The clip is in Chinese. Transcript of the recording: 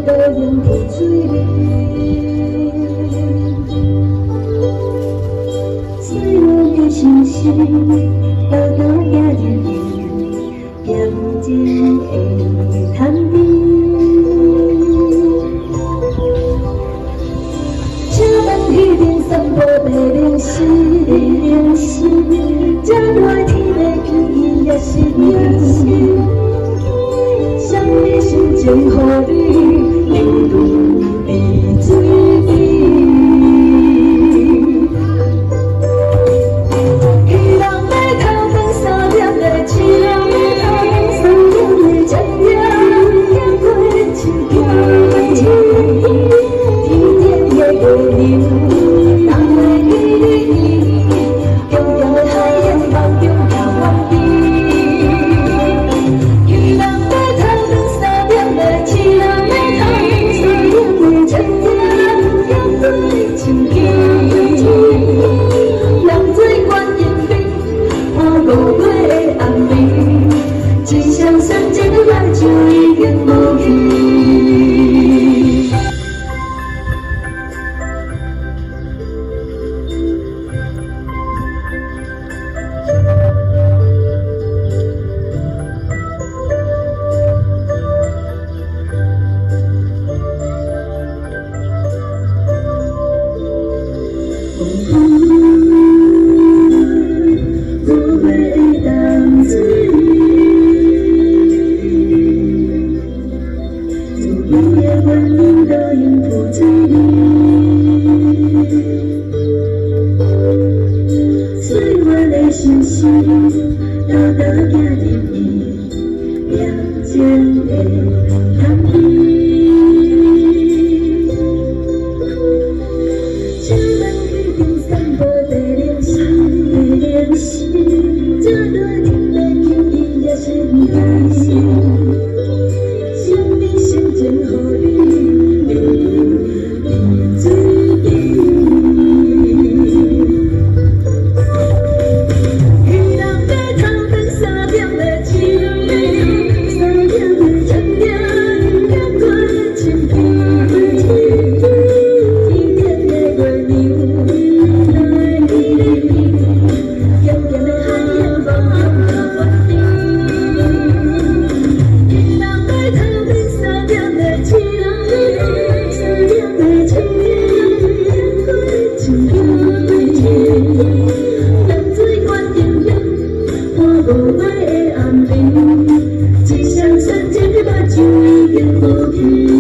倒映在水面。岁月的星星，倒倒行入去，眼睛的探秘。请问彼边散步的灵犀，这热天的天也是你。什么心情，予你流露在水边？渔人要头光三点的星，3点的夕阳，行过深秋。天天的月亮，人来离离，重重的海洋梦中飘满飞。渔人要头光三点的星，3点的夕阳，行过深秋。人做观音兵，看5月的暗暝，一双纯净的目睭已经无去。星星倒倒行入去，眼睛的探秘。请问彼边散步的灵犀，这热天的天也是你。什么心情，予你流露在水边？5月的暗暝，一双纯净的目睭已经无去。